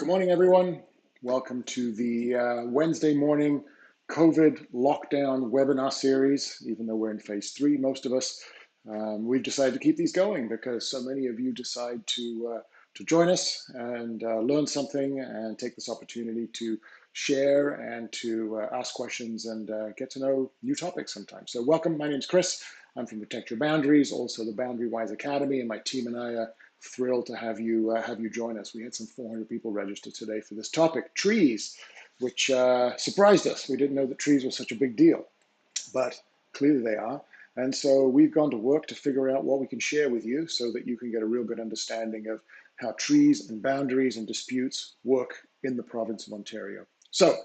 Good morning, everyone. Welcome to the Wednesday morning COVID lockdown webinar series. Even though we're in phase 3, most of us, we've decided to keep these going because so many of you decide to join us and learn something and take this opportunity to share and to ask questions and get to know new topics sometimes. So welcome, my name's Chris. I'm from Protect Your Boundaries, also the Boundary Wise Academy, and my team and I are thrilled to have you join us. We had some 400 people register today for this topic, trees, which surprised us. We didn't know that trees were such a big deal, but clearly they are. And so we've gone to work to figure out what we can share with you so that you can get a real good understanding of how trees and boundaries and disputes work in the province of Ontario. So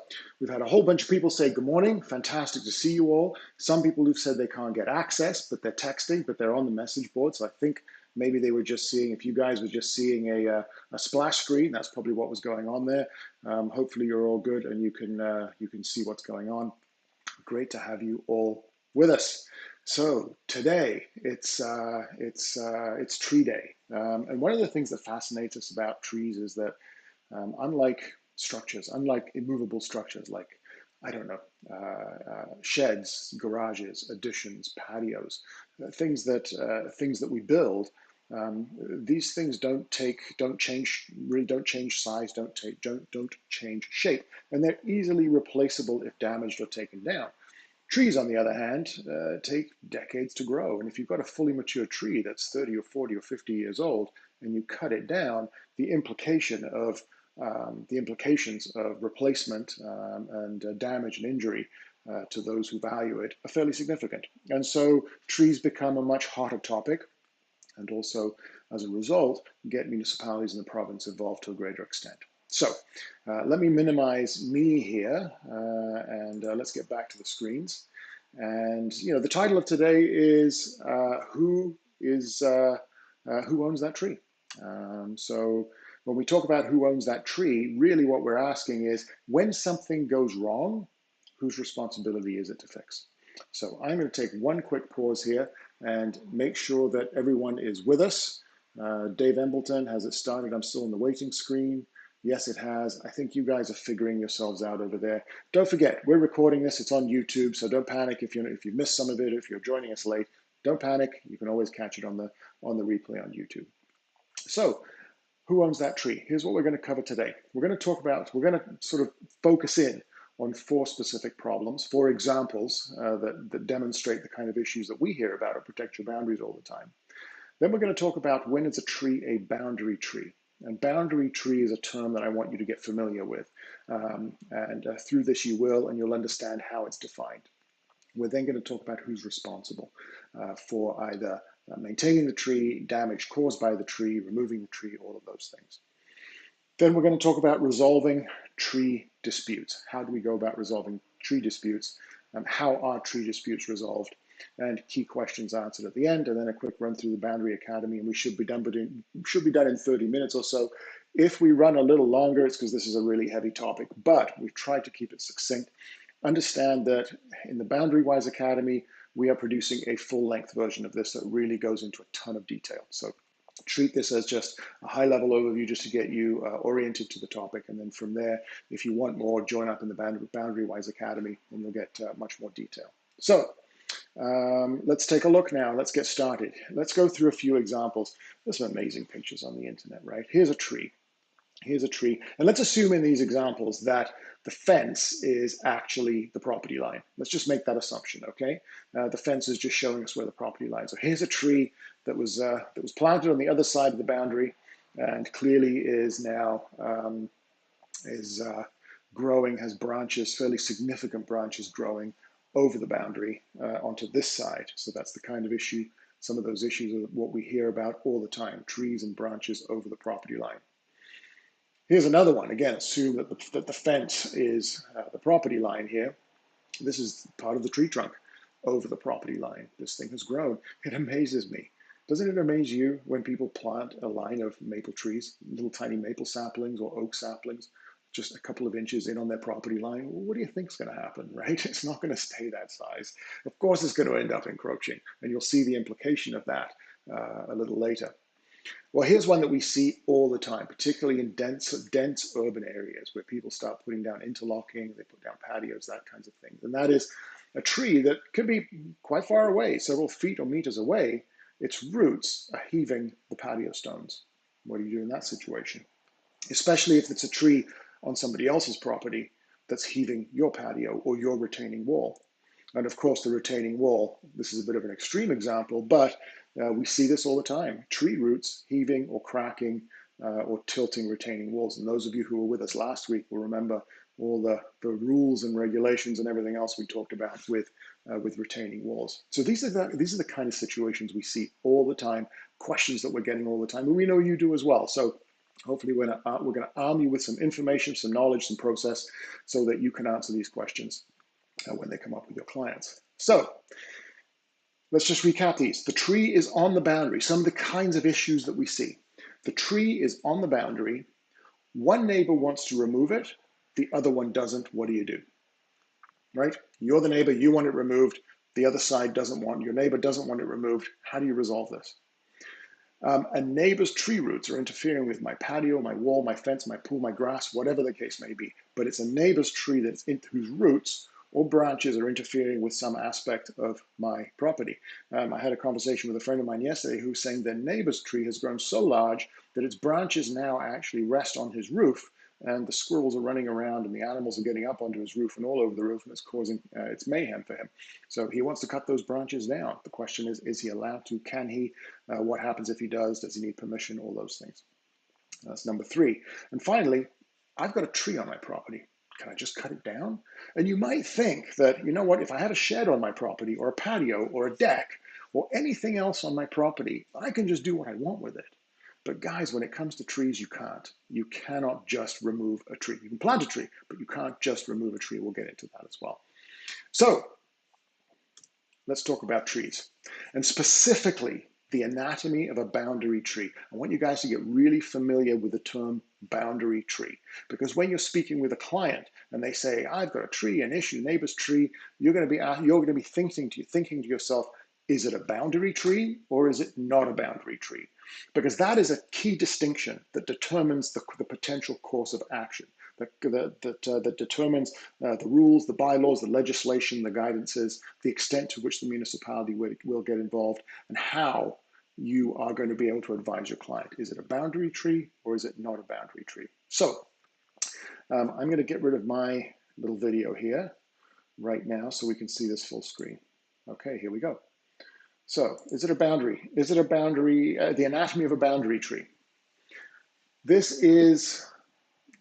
we've had a whole bunch of people say good morning. Fantastic to see you all. Some people who've said they can't get access, but they're texting, but they're on the message board. So I think maybe they were just seeing, if you guys were just seeing a splash screen, that's probably what was going on there. Hopefully you're all good and you can see what's going on. Great to have you all with us. So today it's Tree Day, and one of the things that fascinates us about trees is that unlike structures, unlike immovable structures like, I don't know, sheds, garages, additions, patios, things that we build. These things don't change size, don't change shape, and they're easily replaceable if damaged or taken down. Trees, on the other hand, take decades to grow, and if you've got a fully mature tree that's 30 or 40 or 50 years old, and you cut it down, the implications of replacement and damage and injury to those who value it are fairly significant. And so trees become a much hotter topic, and also, as a result, get municipalities in the province involved to a greater extent. So let me minimize me here, and let's get back to the screens. And the title of today is who owns that tree? So when we talk about who owns that tree, really what we're asking is, when something goes wrong, whose responsibility is it to fix? So I'm going to take one quick pause here and make sure that everyone is with us. Dave Embleton, has it started? I'm still on the waiting screen. Yes, it has. I think you guys are figuring yourselves out over there. Don't forget, we're recording this. It's on YouTube, so don't panic if you missed some of it. If you're joining us late, don't panic. You can always catch it on the replay on YouTube. So, who owns that tree? Here's what we're going to cover today. We're going to sort of focus in on 4 specific problems, 4 examples that demonstrate the kind of issues that we hear about at Protect Your Boundaries all the time. Then we're going to talk about, when is a tree a boundary tree? And boundary tree is a term that I want you to get familiar with. Through this you will, and you'll understand how it's defined. We're then going to talk about who's responsible for either maintaining the tree, damage caused by the tree, removing the tree, all of those things. Then we're going to talk about resolving tree disputes. How do we go about resolving tree disputes? How are tree disputes resolved? And key questions answered at the end, and then a quick run through the Boundary Academy, and we should be done in 30 minutes or so. If we run a little longer, it's because this is a really heavy topic, but we've tried to keep it succinct. Understand that in the Boundary Wise Academy, we are producing a full-length version of this that really goes into a ton of detail. So treat this as just a high-level overview just to get you oriented to the topic. And then from there, if you want more, join up in the Boundary Wise Academy and you'll get much more detail. So let's take a look now. Let's get started. Let's go through a few examples. There's some amazing pictures on the internet, right? Here's a tree. Here's a tree. And let's assume in these examples that the fence is actually the property line. Let's just make that assumption, okay? The fence is just showing us where the property line is. So here's a tree that was planted on the other side of the boundary and clearly is now growing, has branches, fairly significant branches growing over the boundary onto this side. So that's the kind of issue, some of those issues are what we hear about all the time, trees and branches over the property line. Here's another one. Again, assume that the fence is the property line here. This is part of the tree trunk over the property line. This thing has grown. It amazes me. Doesn't it amaze you when people plant a line of maple trees, little tiny maple saplings or oak saplings, just a couple of inches in on their property line? What do you think is going to happen, right? It's not going to stay that size. Of course, it's going to end up encroaching, and you'll see the implication of that a little later. Well, here's one that we see all the time, particularly in dense urban areas where people start putting down interlocking, they put down patios, that kinds of things. And that is a tree that could be quite far away, several feet or meters away. Its roots are heaving the patio stones. What do you do in that situation? Especially if it's a tree on somebody else's property that's heaving your patio or your retaining wall. And of course, the retaining wall, this is a bit of an extreme example, but we see this all the time. Tree roots heaving or cracking or tilting retaining walls. And those of you who were with us last week will remember all the rules and regulations and everything else we talked about with retaining walls. So these are the kind of situations we see all the time, questions that we're getting all the time, and we know you do as well. So hopefully we're going to arm you with some information, some knowledge, some process, so that you can answer these questions when they come up with your clients. So let's just recap these. The tree is on the boundary. Some of the kinds of issues that we see. The tree is on the boundary. One neighbor wants to remove it. The other one doesn't. What do you do? Right? You're the neighbor. You want it removed. The other side doesn't want, your neighbor doesn't want it removed. How do you resolve this? A neighbor's tree roots are interfering with my patio, my wall, my fence, my pool, my grass, whatever the case may be. But it's a neighbor's tree whose roots or branches are interfering with some aspect of my property. I had a conversation with a friend of mine yesterday who was saying their neighbor's tree has grown so large that its branches now actually rest on his roof, and the squirrels are running around and the animals are getting up onto his roof and all over the roof, and it's causing it's mayhem for him. So he wants to cut those branches down. The question is he allowed to? Can he? What happens if he does? Does he need permission? All those things. That's number 3. And finally, I've got a tree on my property. Can I just cut it down? And you might think that, you know what, if I had a shed on my property or a patio or a deck or anything else on my property, I can just do what I want with it. But guys, when it comes to trees, you can't. You cannot just remove a tree. You can plant a tree, but you can't just remove a tree. We'll get into that as well. So let's talk about trees, and specifically the anatomy of a boundary tree. I want you guys to get really familiar with the term boundary tree, because when you're speaking with a client and they say, I've got a tree, an issue, neighbor's tree, you're going to be thinking to yourself, is it a boundary tree or is it not a boundary tree? Because that is a key distinction that determines the potential course of action, that determines the rules, the bylaws, the legislation, the guidances, the extent to which the municipality will get involved, and how you are going to be able to advise your client. Is it a boundary tree or is it not a boundary tree? So I'm going to get rid of my little video here right now so we can see this full screen. Okay, here we go. So is it a boundary? Is it a boundary, the anatomy of a boundary tree? This is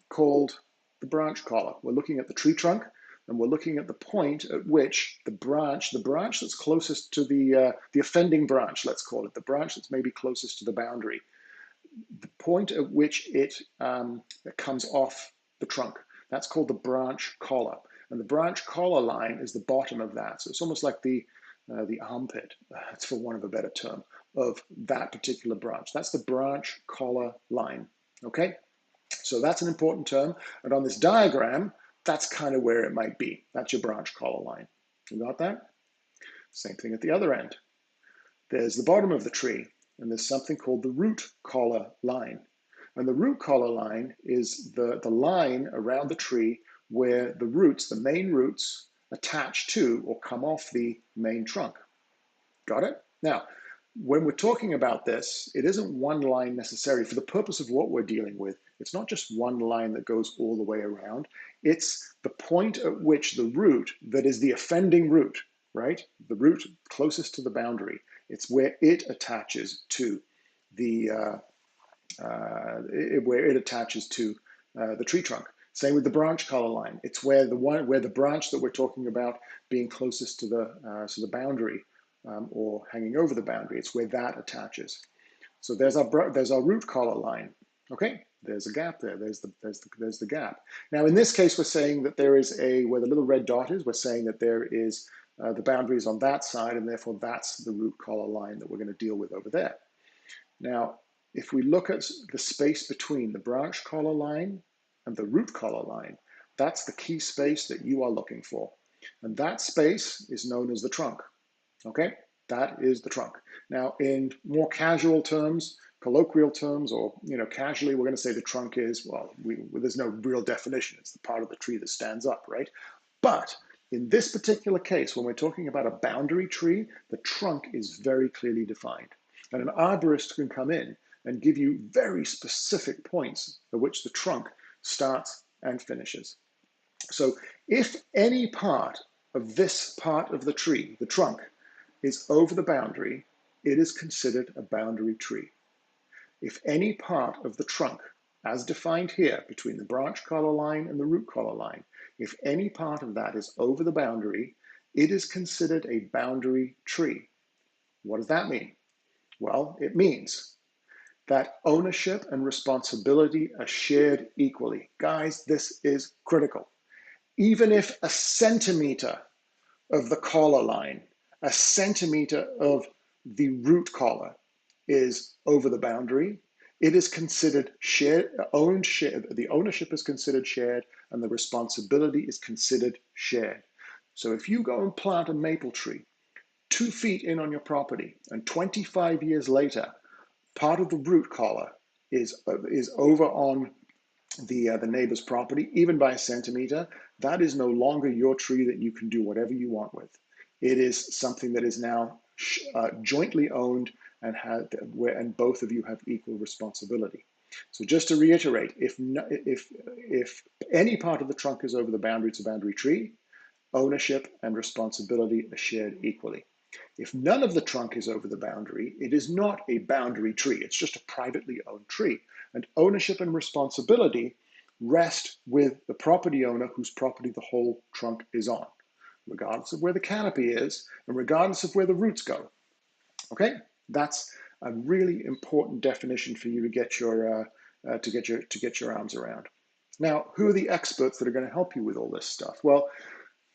called the branch collar. We're looking at the tree trunk, and we're looking at the point at which the branch that's closest to the offending branch, let's call it, the branch that's maybe closest to the boundary, the point at which it comes off the trunk, that's called the branch collar. And the branch collar line is the bottom of that. So it's almost like the armpit, that's for want of a better term, of that particular branch. That's the branch collar line, okay? So that's an important term. And on this diagram, that's kind of where it might be. That's your branch collar line. You got that? Same thing at the other end. There's the bottom of the tree, and there's something called the root collar line. And the root collar line is the line around the tree where the roots, the main roots, attach to or come off the main trunk. Got it? Now, when we're talking about this, it isn't one line necessarily. For the purpose of what we're dealing with, it's not just one line that goes all the way around. It's the point at which the root that is the offending root, right? The root closest to the boundary. It's where it attaches to the tree trunk. Same with the branch collar line. It's where the branch that we're talking about being closest to the boundary or hanging over the boundary. It's where that attaches. So there's our root collar line. Okay, there's a gap there. There's the gap. Now in this case, we're saying that there is where the little red dot is. We're saying that there is the boundaries on that side, and therefore that's the root collar line that we're going to deal with over there. Now, if we look at the space between the branch collar line and the root collar line, that's the key space that you are looking for. And that space is known as the trunk. Okay, that is the trunk. Now, in more casual terms, colloquial terms, or casually, we're going to say the trunk is, well, there's no real definition. It's the part of the tree that stands up, right? But in this particular case, when we're talking about a boundary tree, the trunk is very clearly defined. And an arborist can come in and give you very specific points at which the trunk starts and finishes. So if any part of this part of the tree, the trunk, is over the boundary, it is considered a boundary tree. If any part of the trunk, as defined here between the branch collar line and the root collar line, if any part of that is over the boundary, it is considered a boundary tree. What does that mean? Well, it means that ownership and responsibility are shared equally. Guys, this is critical. Even if a centimeter of the collar line, a centimeter of the root collar is over the boundary, it is considered shared, the ownership is considered shared, and the responsibility is considered shared. So if you go and plant a maple tree 2 feet in on your property, and 25 years later, part of the root collar is over on the neighbor's property, even by a centimeter, that is no longer your tree that you can do whatever you want with. It is something that is now jointly owned, and both of you have equal responsibility. So just to reiterate, if any part of the trunk is over the boundary, it's a boundary tree. Ownership and responsibility are shared equally. If none of the trunk is over the boundary, it is not a boundary tree. It's just a privately owned tree. And ownership and responsibility rest with the property owner whose property the whole trunk is on, regardless of where the canopy is and regardless of where the roots go. Okay, that's a really important definition for you to get your arms around. Now, who are the experts that are going to help you with all this stuff? Well,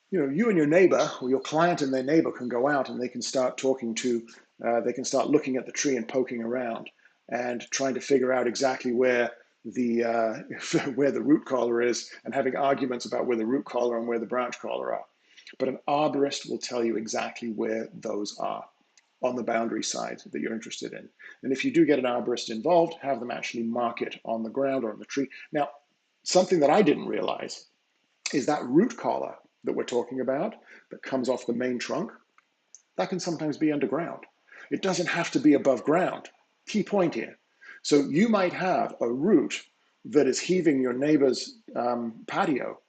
you and your neighbor, or your client and their neighbor, can go out and they can start they can start looking at the tree and poking around and trying to figure out exactly where the root collar is, and having arguments about where the root collar and where the branch collar are. But an arborist will tell you exactly where those are on the boundary side that you're interested in. And if you do get an arborist involved, have them actually mark it on the ground or on the tree. Now, something that I didn't realize is that root collar that we're talking about that comes off the main trunk, that can sometimes be underground. It doesn't have to be above ground. Key point here. So you might have a root that is heaving your neighbor's patio,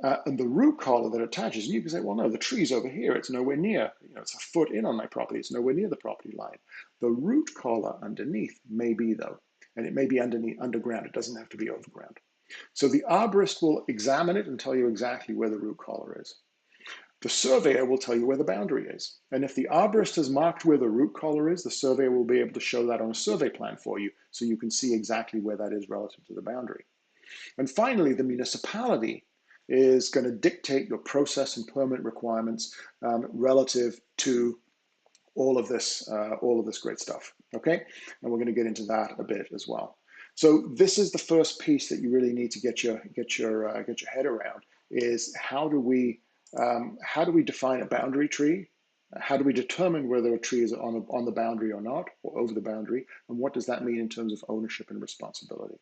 and the root collar that attaches, and you can say, well, no, the tree's over here. It's nowhere near, it's a foot in on my property. It's nowhere near the property line. The root collar underneath may be, though, and it may be underground. It doesn't have to be overground. So the arborist will examine it and tell you exactly where the root collar is. The surveyor will tell you where the boundary is. And if the arborist has marked where the root collar is, the surveyor will be able to show that on a survey plan for you, so you can see exactly where that is relative to the boundary. And finally, the municipality is going to dictate your process and permit requirements relative to all of this great stuff. Okay, and we're going to get into that a bit as well. So this is the first piece that you really need to get your head around: is how do we define a boundary tree? How do we determine whether a tree is on the boundary or not, or over the boundary? And what does that mean in terms of ownership and responsibility?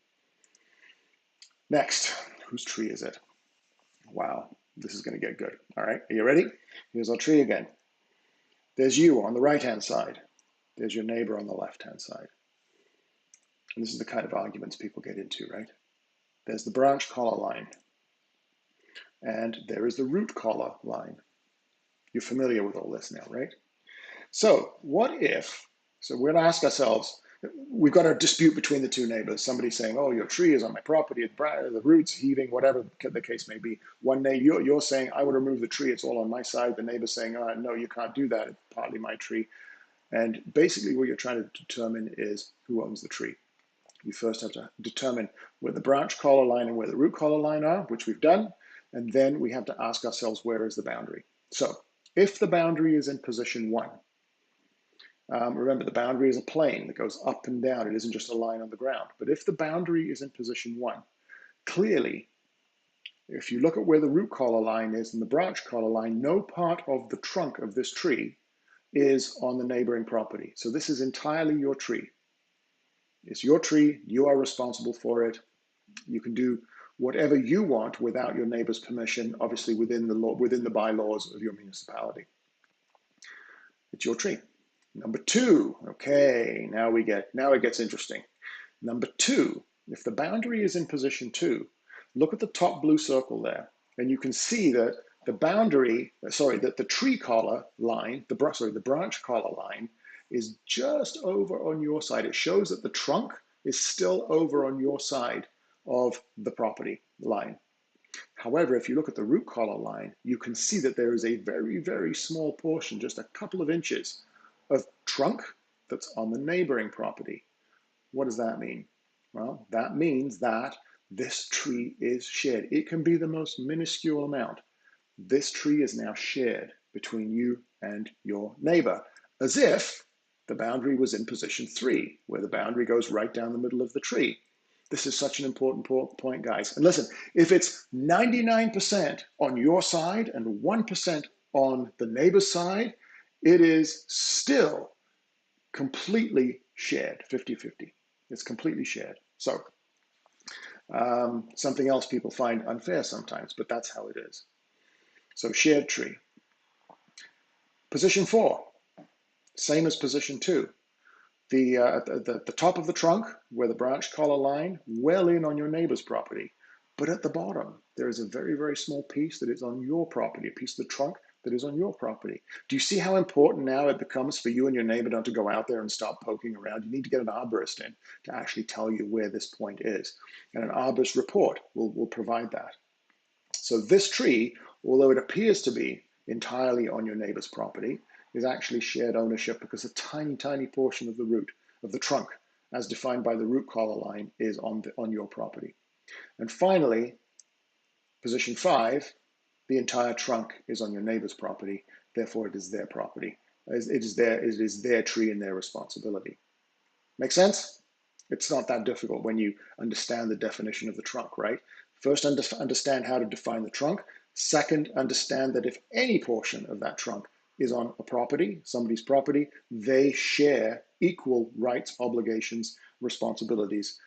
Next, whose tree is it? Wow, this is going to get good. All right, are you ready? Here's our tree again. There's you on the right-hand side. There's your neighbor on the left-hand side. And this is the kind of arguments people get into, right? There's the branch collar line. And there is the root collar line. You're familiar with all this now, right? So we're going to ask ourselves, we've got a dispute between the two neighbors. Somebody saying, oh, your tree is on my property, the roots heaving, whatever the case may be. One neighbor, you're saying, I would remove the tree, it's all on my side. The neighbor's saying, oh, no, you can't do that, it's partly my tree. And basically what you're trying to determine is who owns the tree. You first have to determine where the branch collar line and where the root collar line are, which we've done. And then we have to ask ourselves, where is the boundary? So if the boundary is in position 1, remember, the boundary is a plane that goes up and down. It isn't just a line on the ground. But if the boundary is in position 1, clearly, if you look at where the root collar line is and the branch collar line, no part of the trunk of this tree is on the neighboring property. So this is entirely your tree. It's your tree. You are responsible for it. You can do whatever you want without your neighbor's permission, obviously within the law, within the bylaws of your municipality. It's your tree. Number two, okay, now it gets interesting. Number two, if the boundary is in position 2, look at the top blue circle there, and you can see that the boundary, that the tree collar line, the branch collar line is just over on your side. It shows that the trunk is still over on your side of the property line. However, if you look at the root collar line, you can see that there is a very, very small portion, just a couple of inches of trunk that's on the neighboring property. What does that mean? Well, that means that this tree is shared. It can be the most minuscule amount. This tree is now shared between you and your neighbor, as if the boundary was in position 3, where the boundary goes right down the middle of the tree. This is such an important point, guys. And listen, if it's 99% on your side and 1% on the neighbor's side, it is still completely shared, 50-50. It's completely shared. So something else people find unfair sometimes, but that's how it is. So shared tree. Position 4, same as position 2. The top of the trunk, where the branch collar line, well in on your neighbor's property. But at the bottom, there is a very, very small piece that is on your property, a piece of the trunk that is on your property. Do you see how important now it becomes for you and your neighbor not to go out there and start poking around? You need to get an arborist in to actually tell you where this point is. And an arborist report will provide that. So this tree, although it appears to be entirely on your neighbor's property, is actually shared ownership because a tiny, tiny portion of the root, of the trunk, as defined by the root collar line, is on your property. And finally, position 5, the entire trunk is on your neighbor's property, therefore it is their property. It is their tree and their responsibility. Make sense? It's not that difficult when you understand the definition of the trunk, right? First, understand how to define the trunk. Second, understand that if any portion of that trunk is on a property, somebody's property, they share equal rights, obligations, responsibilities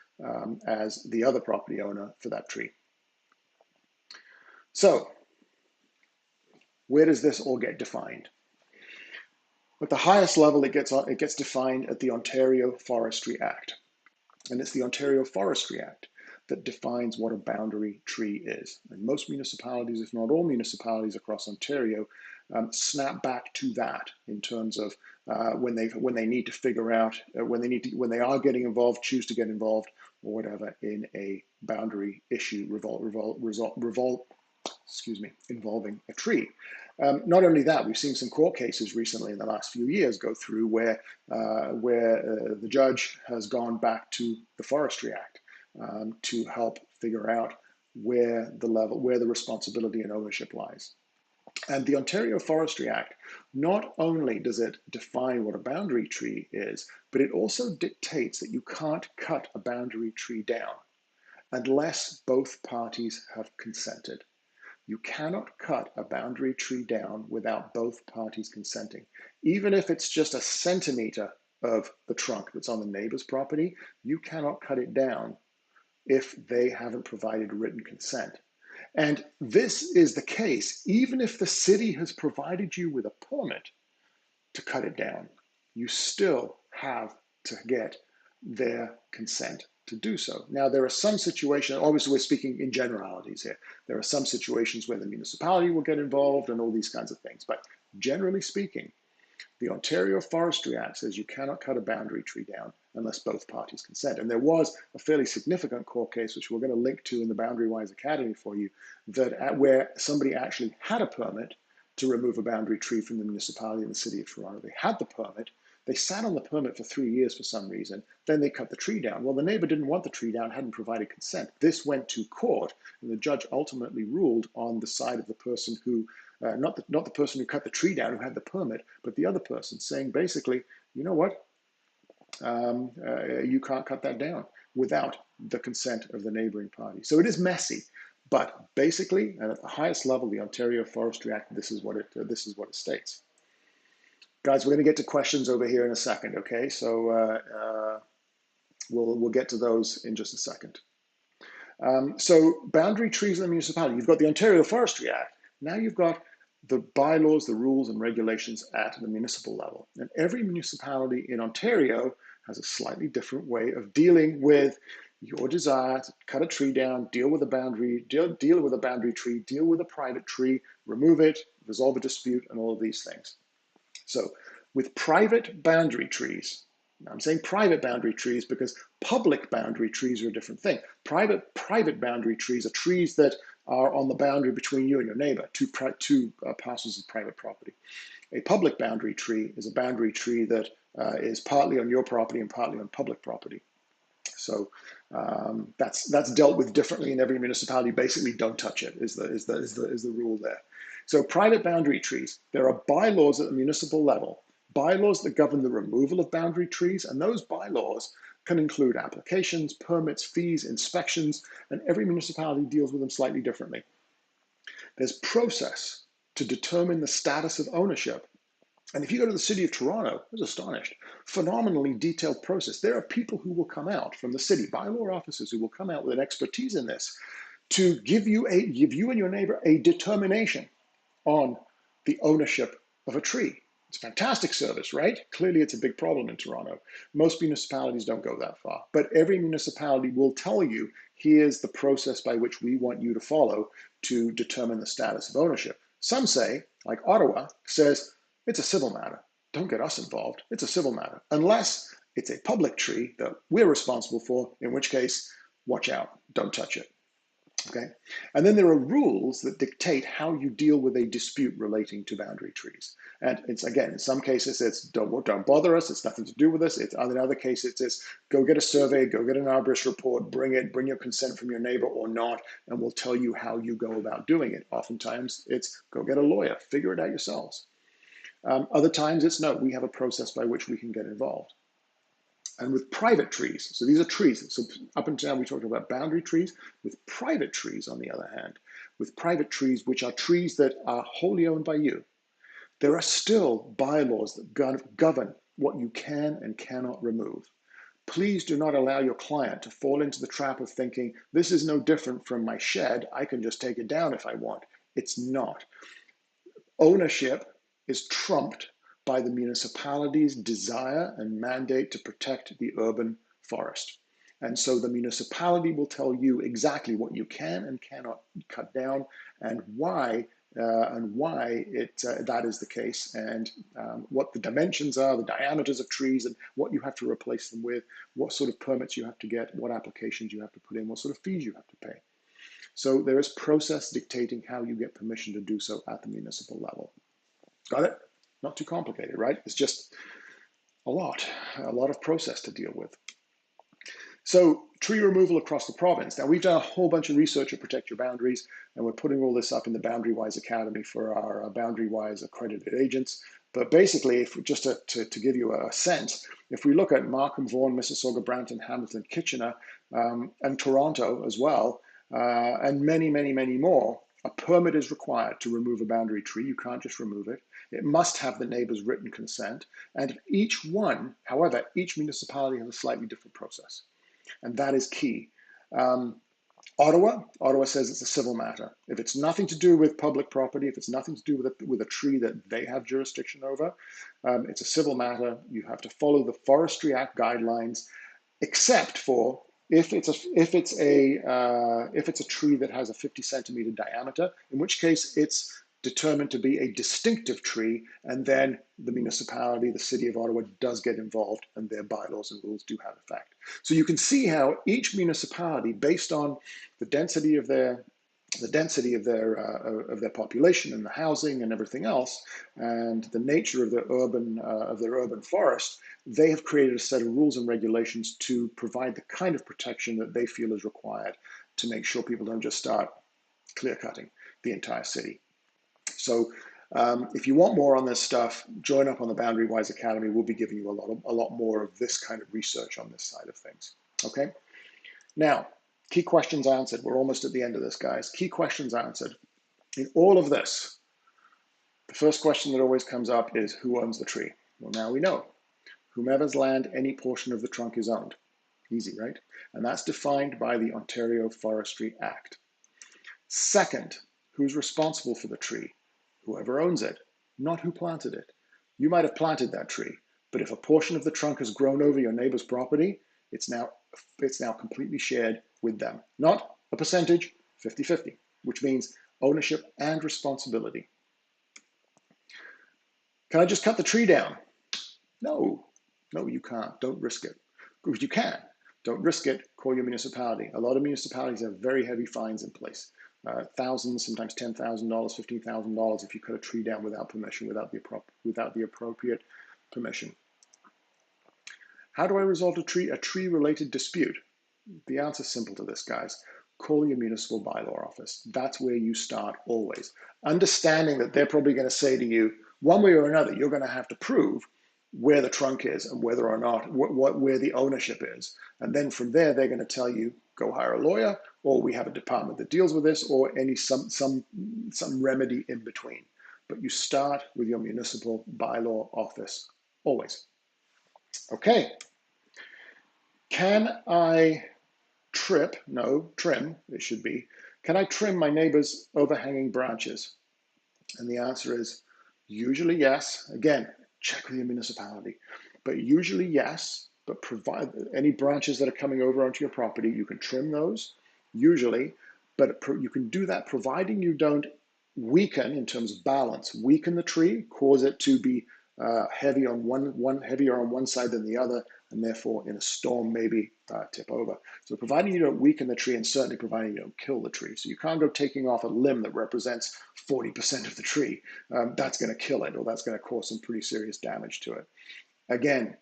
as the other property owner for that tree. So, where does this all get defined? At the highest level, it gets defined at the Ontario Forestry Act. And it's the Ontario Forestry Act that defines what a boundary tree is. And most municipalities, if not all municipalities across Ontario, snap back to that in terms of when they need to figure out when they are getting involved, choose to get involved, or whatever in a boundary issue involving a tree. Not only that, we've seen some court cases recently in the last few years go through where the judge has gone back to the Forestry Act to help figure out where the responsibility and ownership lies. And the Ontario Forestry Act, not only does it define what a boundary tree is, but it also dictates that you can't cut a boundary tree down unless both parties have consented. You cannot cut a boundary tree down without both parties consenting. Even if it's just a centimeter of the trunk that's on the neighbor's property, you cannot cut it down if they haven't provided written consent. And this is the case even if the city has provided you with a permit to cut it down. You still have to get their consent to do so. Now, there are some situations, obviously we're speaking in generalities here. There are some situations where the municipality will get involved and all these kinds of things. But generally speaking, the Ontario Forestry Act says you cannot cut a boundary tree down unless both parties consent. And there was a fairly significant court case, which we're going to link to in the Boundary Wise Academy for you, where somebody actually had a permit to remove a boundary tree from the municipality in the city of Toronto. They had the permit. They sat on the permit for 3 years for some reason. Then they cut the tree down. Well, the neighbor didn't want the tree down, hadn't provided consent. This went to court, and the judge ultimately ruled on the side of the person who, not the person who cut the tree down, who had the permit, but the other person, saying basically, you know what, you can't cut that down without the consent of the neighboring party. So it is messy. But basically, and at the highest level, the Ontario Forestry Act, this is what it states. Guys, we're going to get to questions over here in a second, okay? So We'll get to those in just a second. So boundary trees in the municipality. You've got the Ontario Forestry Act. Now you've got the bylaws, the rules and regulations at the municipal level. And every municipality in Ontario has a slightly different way of dealing with your desire to cut a tree down, deal with a boundary, deal with a boundary tree, deal with a private tree, remove it, resolve a dispute, and all of these things. So with private boundary trees, I'm saying private boundary trees because public boundary trees are a different thing. Private boundary trees are trees that are on the boundary between you and your neighbor, two parcels of private property. A public boundary tree is a boundary tree that is partly on your property and partly on public property. So that's dealt with differently in every municipality. Basically, don't touch it is the rule there. So private boundary trees, there are bylaws at the municipal level, bylaws that govern the removal of boundary trees, and those bylaws can include applications, permits, fees, inspections, and every municipality deals with them slightly differently. There's process to determine the status of ownership. And if you go to the city of Toronto, I was astonished, phenomenally detailed process. There are people who will come out from the city, bylaw officers who will come out with an expertise in this to give you and your neighbor a determination on the ownership of a tree. It's a fantastic service, right? Clearly it's a big problem in Toronto. Most municipalities don't go that far, but every municipality will tell you, here's the process by which we want you to follow to determine the status of ownership. Some say, like Ottawa, says, it's a civil matter. Don't get us involved. It's a civil matter, unless it's a public tree that we're responsible for, in which case, watch out, don't touch it. Okay, and then there are rules that dictate how you deal with a dispute relating to boundary trees. And it's, again, in some cases it's don't bother us, it's nothing to do with us. It's in other cases it's go get a survey, go get an arborist report, bring your consent from your neighbor or not, and we'll tell you how you go about doing it. Oftentimes it's go get a lawyer, figure it out yourselves. Other times it's no, we have a process by which we can get involved. And with private trees, so these are trees. So up until now we talked about boundary trees. With private trees, on the other hand, with private trees, which are trees that are wholly owned by you, there are still bylaws that govern what you can and cannot remove. Please do not allow your client to fall into the trap of thinking, this is no different from my shed, I can just take it down if I want. It's not. Ownership is trumped by the municipality's desire and mandate to protect the urban forest. And so the municipality will tell you exactly what you can and cannot cut down and why that is the case, and what the dimensions are, the diameters of trees, and what you have to replace them with, what sort of permits you have to get, what applications you have to put in, what sort of fees you have to pay. So there is process dictating how you get permission to do so at the municipal level. Got it? Not too complicated, right? It's just a lot of process to deal with. So tree removal across the province. Now we've done a whole bunch of research at Protect Your Boundaries, and we're putting all this up in the Boundary Wise Academy for our Boundary Wise accredited agents. But basically, if just to give you a sense, if we look at Markham, Vaughan, Mississauga, Brampton, Hamilton, Kitchener, and Toronto as well, and many, many, many more, a permit is required to remove a boundary tree. You can't just remove it. It must have the neighbor's written consent. And each one, however, each municipality has a slightly different process. And that is key. Ottawa says it's a civil matter. If it's nothing to do with public property, if it's nothing to do with a tree that they have jurisdiction over, it's a civil matter. You have to follow the Forestry Act guidelines, except for if it's a tree that has a 50-centimeter diameter, in which case it's determined to be a distinctive tree, and then the municipality, the city of Ottawa, does get involved, and their bylaws and rules do have effect. So you can see how each municipality, based on the density of their population and the housing and everything else, and the nature of their urban forest, they have created a set of rules and regulations to provide the kind of protection that they feel is required to make sure people don't just start clear cutting the entire city. So if you want more on this stuff, join up on the Boundary Wise Academy. We'll be giving you a lot more of this kind of research on this side of things. Okay. Now, key questions answered. We're almost at the end of this, guys. Key questions answered. In all of this, the first question that always comes up is who owns the tree? Well, now we know. Whomever's land any portion of the trunk is owned. Easy, right? And that's defined by the Ontario Forestry Act. Second, who's responsible for the tree? Whoever owns it, not who planted it. You might have planted that tree, but if a portion of the trunk has grown over your neighbor's property, it's now completely shared with them. Not a percentage, 50-50, which means ownership and responsibility. Can I just cut the tree down? No, you can't. Don't risk it. You can. Don't risk it. Call your municipality. A lot of municipalities have very heavy fines in place. Thousands, sometimes $10,000, $15,000 if you cut a tree down without permission, without the appropriate permission. How do I resolve a tree-related dispute? The answer's simple to this, guys. Call your municipal bylaw office. That's where you start always. Understanding that they're probably going to say to you, one way or another, you're going to have to prove where the trunk is and whether or not, where the ownership is. And then from there, they're going to tell you, go hire a lawyer, or we have a department that deals with this, or some remedy in between. But you start with your municipal bylaw office always. Okay. Can I trim, it should be, can I trim my neighbor's overhanging branches? And the answer is usually yes. Again, check with your municipality, but usually yes, but provide any branches that are coming over onto your property, you can trim those usually, but you can do that providing you don't weaken in terms of balance, weaken the tree, cause it to be heavier on one side than the other, and therefore in a storm maybe tip over. So providing you don't weaken the tree and certainly providing you don't kill the tree. So you can't go taking off a limb that represents 40% of the tree. That's going to kill it, or that's going to cause some pretty serious damage to it. Again,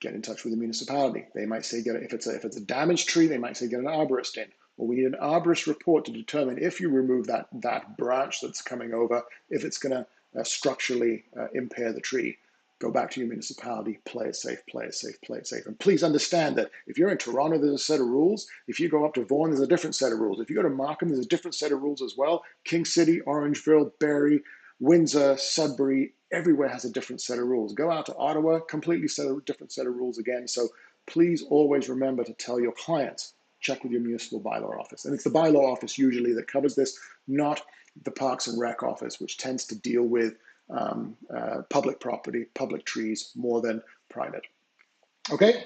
get in touch with the municipality. They might say, if it's a damaged tree, they might say get an arborist in. Or we need an arborist report to determine if you remove that branch that's coming over, if it's going to structurally impair the tree. Go back to your municipality, play it safe, play it safe, play it safe. And please understand that if you're in Toronto, there's a set of rules. If you go up to Vaughan, there's a different set of rules. If you go to Markham, there's a different set of rules as well. King City, Orangeville, Barrie, Windsor, Sudbury, everywhere has a different set of rules. Go out to Ottawa, completely different set of rules again. So please always remember to tell your clients, check with your municipal bylaw office. And it's the bylaw office usually that covers this, not the Parks and Rec office, which tends to deal with public property, public trees, more than private. Okay,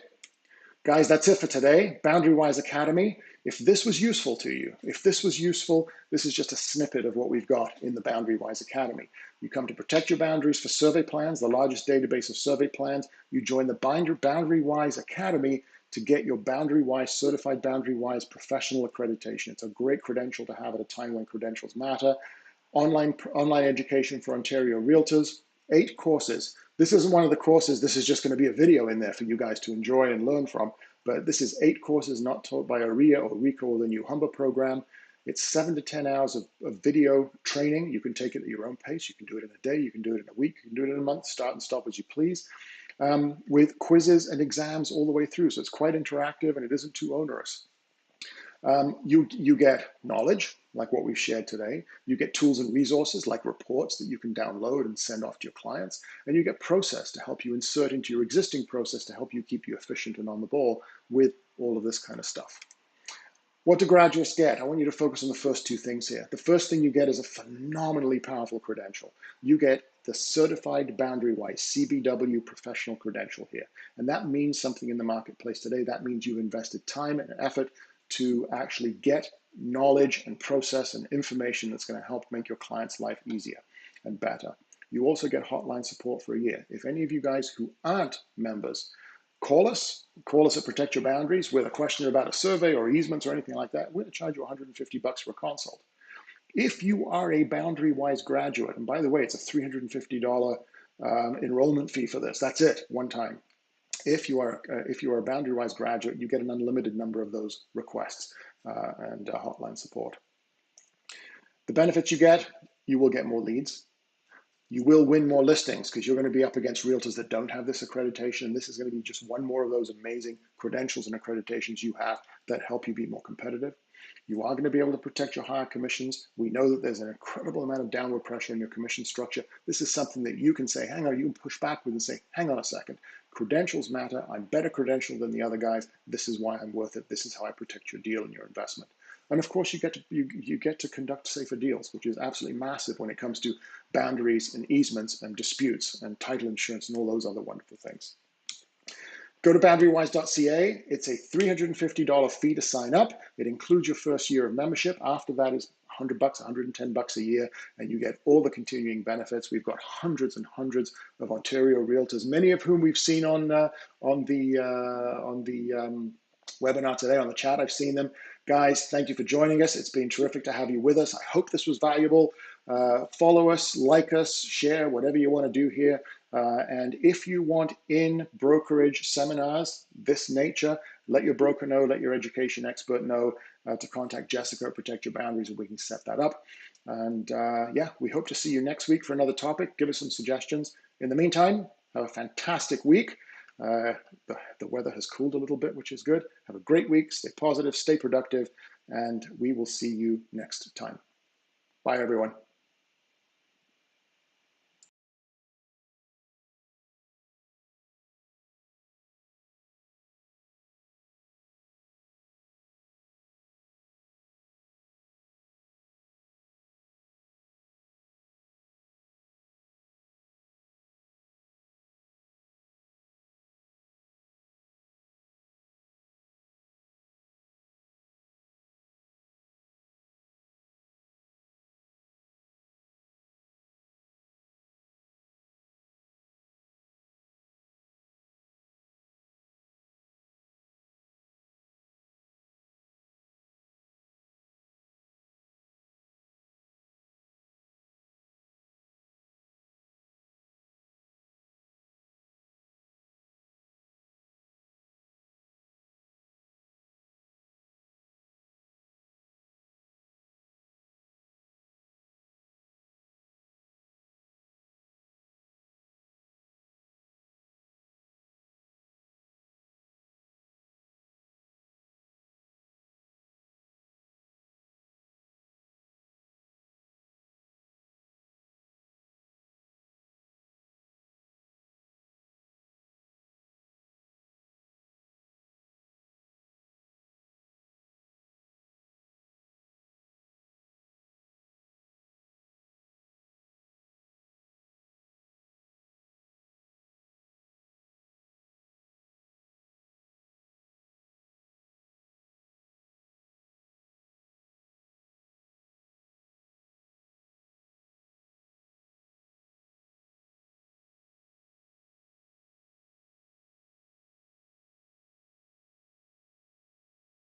guys, that's it for today. Boundary Wise Academy. If this was useful to you, this is just a snippet of what we've got in the Boundary Wise Academy. You come to protect your boundaries for survey plans, the largest database of survey plans. You join the Boundary Wise Academy to get your Boundary Wise certified Boundary Wise professional accreditation. It's a great credential to have at a time when credentials matter. Online education for Ontario realtors, 8 courses. This isn't one of the courses, this is just going to be a video in there for you guys to enjoy and learn from, but this is 8 courses not taught by ARIA or RICO or the New Humber program. It's 7 to 10 hours of video training. You can take it at your own pace. You can do it in a day, you can do it in a week, you can do it in a month, start and stop as you please, with quizzes and exams all the way through. So it's quite interactive and it isn't too onerous. You get knowledge, like what we've shared today. You get tools and resources like reports that you can download and send off to your clients. And you get process to help you insert into your existing process to help you keep you efficient and on the ball with all of this kind of stuff. What do graduates get? I want you to focus on the first 2 things here. The first thing you get is a phenomenally powerful credential. You get the Certified Boundary Wise, CBW professional credential here. And that means something in the marketplace today. That means you've invested time and effort to actually get knowledge and process and information that's going to help make your client's life easier and better. You also get hotline support for a year. If any of you guys who aren't members, call us at Protect Your Boundaries with a question about a survey or easements or anything like that. We're going to charge you $150 for a consult. If you are a Boundary Wise graduate, and by the way, it's a $350 enrollment fee for this. That's it, one time. If you are a Boundary Wise graduate, you get an unlimited number of those requests and hotline support. The benefits you get, you will get more leads. You will win more listings because you're going to be up against realtors that don't have this accreditation. And this is going to be just one more of those amazing credentials and accreditations you have that help you be more competitive. You are going to be able to protect your higher commissions. We know that there's an incredible amount of downward pressure in your commission structure. This is something that you can say, hang on, you can push back with and say, hang on a second. Credentials matter. I'm better credentialed than the other guys. This is why I'm worth it. This is how I protect your deal and your investment. And of course, you get to conduct safer deals, which is absolutely massive when it comes to boundaries and easements and disputes and title insurance and all those other wonderful things. Go to boundarywise.ca. It's a $350 fee to sign up. It includes your first year of membership. After that is $100, $110 a year, and you get all the continuing benefits. We've got hundreds and hundreds of Ontario realtors, many of whom we've seen on the webinar today, on the chat. I've seen them. Guys, thank you for joining us. It's been terrific to have you with us. I hope this was valuable. Follow us, like us, share, whatever you want to do here. And if you want in brokerage seminars this nature, let your broker know, let your education expert know to contact Jessica at Protect Your Boundaries, and we can set that up. And yeah, we hope to see you next week for another topic. Give us some suggestions. In the meantime, have a fantastic week. The weather has cooled a little bit, which is good. Have a great week. Stay positive, stay productive, and we will see you next time. Bye, everyone.